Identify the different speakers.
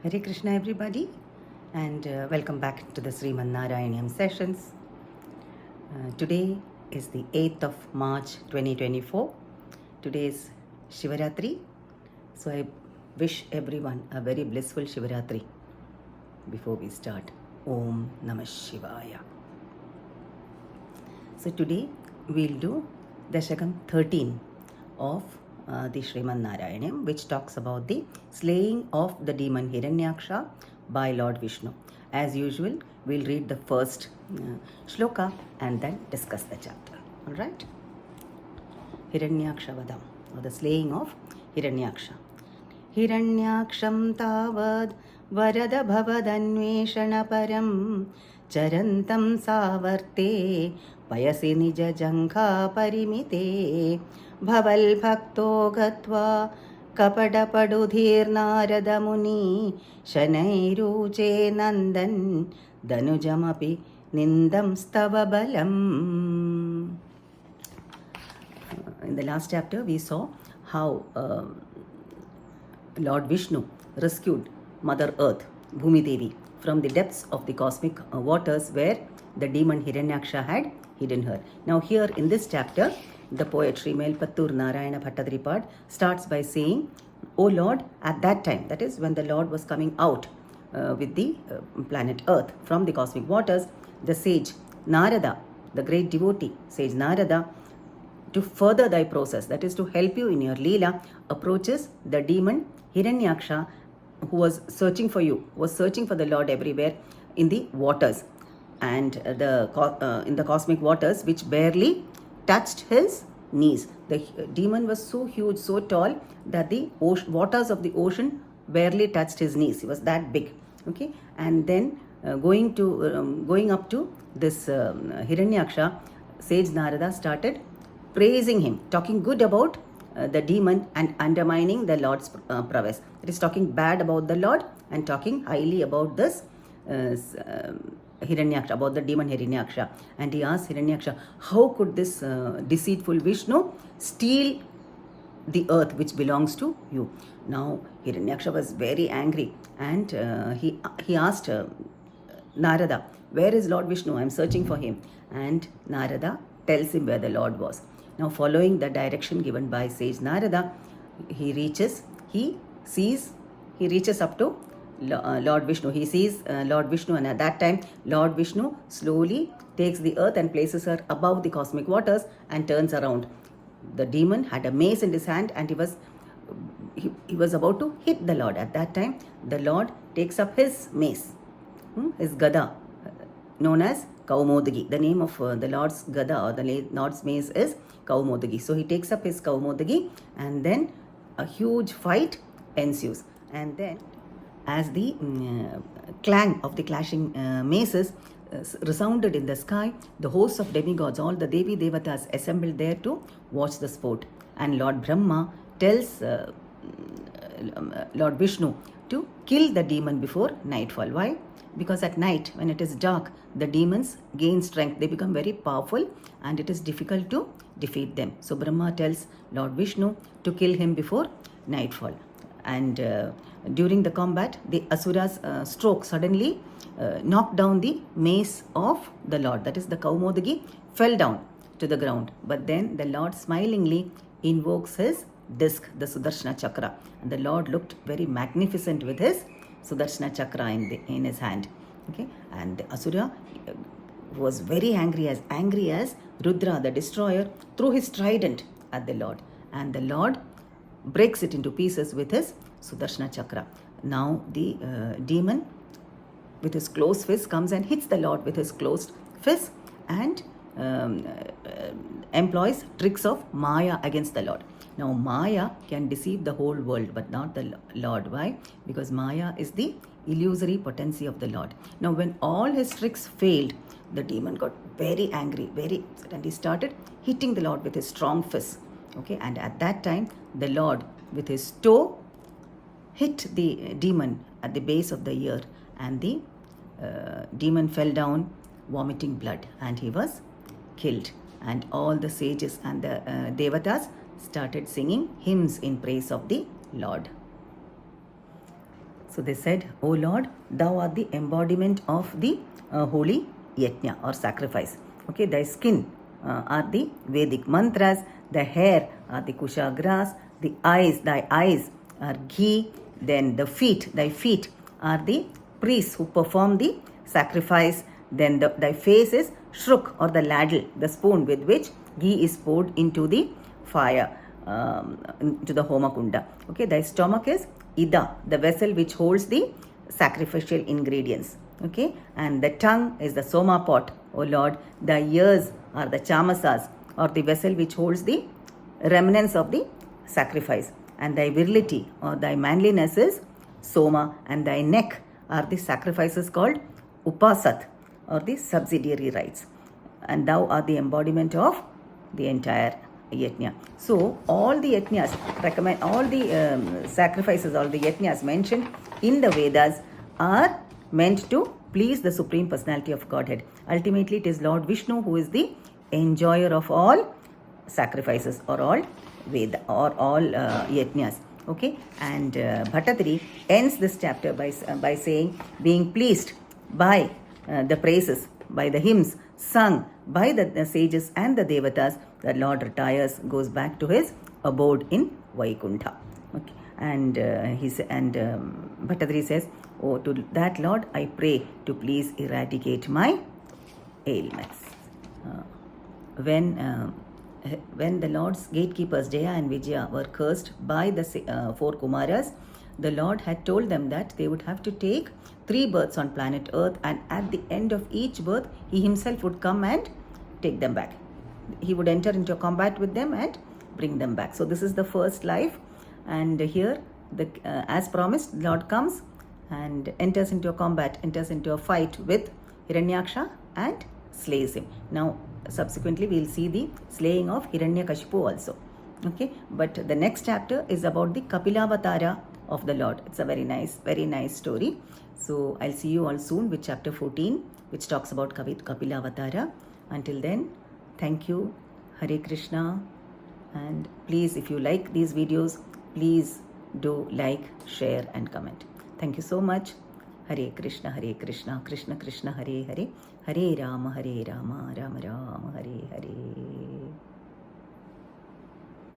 Speaker 1: Hare Krishna, everybody, and welcome back to the Sriman Narayaneeyam sessions. Today is the 8th of March 2024. Today is Shivaratri, so I wish everyone a very blissful Shivaratri. Before we start, Om Namah Shivaya. So today we'll do Dashakam 13 of the Sriman Narayaneeyam, which talks about the slaying of the demon Hiranyaksha by Lord Vishnu. As usual, we'll read the first shloka and then discuss the chapter. Alright? Hiranyaksha Vadam, or the slaying of Hiranyaksha. Hiranyaksham tavad varada bhavadanyeshana param charantam savarte payasi nija jankha parimite bhaval bhakto gatva kapadapadudhir narada muni shanairuche nandan danujamapi nindam stava balam. In the last chapter we saw how Lord Vishnu rescued Mother Earth, Bhumi Devi, from the depths of the cosmic waters where the demon Hiranyaksha had hidden her. Now here in this chapter, the poet Sriman Narayana Bhattadripad starts by saying, O Lord, at that time, that is when the Lord was coming out with the planet Earth from the cosmic waters, the sage Narada, the great devotee, sage Narada, to further thy process, that is to help you in your Leela, approaches the demon Hiranyaksha, who was searching for you, was searching for the Lord everywhere in the waters and in the cosmic waters, which barely touched his knees. The demon was so huge, so tall, that the waters of the ocean barely touched his knees. He was that big. Okay, and then going up to this Hiranyaksha, sage Narada started praising him, talking good about the demon and undermining the Lord's prowess. It is talking bad about the Lord and talking highly about this Hiranyaksha, about the demon Hiranyaksha. And he asked Hiranyaksha, how could this deceitful Vishnu steal the earth which belongs to you? Now Hiranyaksha was very angry, and he asked Narada, where is Lord Vishnu? I am searching for him. And Narada tells him where the Lord was. Now, following the direction given by sage Narada, he reaches up to Lord Vishnu. He sees Lord Vishnu, and at that time, Lord Vishnu slowly takes the earth and places her above the cosmic waters and turns around. The demon had a mace in his hand, and he was about to hit the Lord. At that time, the Lord takes up his mace, his gada, known as Kaumodagi. The name of the Lord's gada, or the Lord's mace, is Kaumodagi. So he takes up his Kaumodagi, and then a huge fight ensues. And then, as the clang of the clashing maces resounded in the sky, the hosts of demigods, all the Devi Devatas, assembled there to watch the sport. And Lord Brahma tells Lord Vishnu to kill the demon before nightfall. Why? Because at night, when it is dark, the demons gain strength. They become very powerful, and it is difficult to defeat them. So Brahma tells Lord Vishnu to kill him before nightfall. And during the combat, the Asura's stroke suddenly knocked down the mace of the Lord. That is, the Kaumodagi fell down to the ground. But then the Lord smilingly invokes his disc, the Sudarshana Chakra. And the Lord looked very magnificent with his Sudarshana Chakra in his hand. Okay, and the Asura was very angry as Rudra, the destroyer, threw his trident at the Lord. And the Lord breaks it into pieces with his Sudarshana Chakra. Now the demon, with his closed fist, comes and hits the Lord with his closed fist, and employs tricks of Maya against the Lord. Now Maya can deceive the whole world, but not the Lord. Why? Because Maya is the illusory potency of the Lord. Now when all his tricks failed, the demon got very angry, very upset, and he started hitting the Lord with his strong fist. Okay, and at that time, the Lord, with his toe, hit the demon at the base of the ear, and the demon fell down, vomiting blood, and he was killed. And all the sages and the devatas started singing hymns in praise of the Lord. So they said, O Lord, thou art the embodiment of the holy yajna or sacrifice. Okay, thy skin are the Vedic mantras, the hair are the kusha grass, the eyes, thy eyes are ghee, then the feet, thy feet are the priests who perform the sacrifice, then thy face is shruk or the ladle, the spoon with which ghee is poured into the fire, into the homakunda. Okay, thy stomach is ida, the vessel which holds the sacrificial ingredients. Okay, and the tongue is the soma pot. O Lord, thy ears are the chamasas or the vessel which holds the remnants of the sacrifice, and thy virility or thy manliness is soma, and thy neck are the sacrifices called upasat or the subsidiary rites, and thou art the embodiment of the entire yajna. So all the yajnas recommend, all the sacrifices, all the yajnas mentioned in the Vedas are meant to please the Supreme Personality of Godhead. Ultimately, it is Lord Vishnu who is the enjoyer of all sacrifices or all Veda or all yajnas. Okay, and Bhattadri ends this chapter by saying, being pleased by the praises, by the hymns sung by the sages and the devatas, the Lord retires, goes back to his abode in Vaikuntha. Okay, and Bhattadri says, oh, to that Lord I pray to please eradicate my ailments. When the Lord's gatekeepers Jaya and Vijaya were cursed by the 4 Kumaras, the Lord had told them that they would have to take 3 births on planet Earth, and at the end of each birth, he himself would come and take them back. He would enter into a combat with them and bring them back. So this is the first life, and here, as promised, Lord comes and enters into a combat, enters into a fight with Hiranyaksha and slays him. Now, subsequently, we will see the slaying of Hiranyakashipu also. Okay, but the next chapter is about the Kapilavatara of the Lord. It's a very nice story. So I'll see you all soon with chapter 14, which talks about Kapilavatara. Until then, thank you. Hare Krishna. And please, if you like these videos, please do like, share and comment. Thank you so much. Hare Krishna, Krishna Krishna, Hare Hare, Hare Rama, Rama Rama, Hare Hare.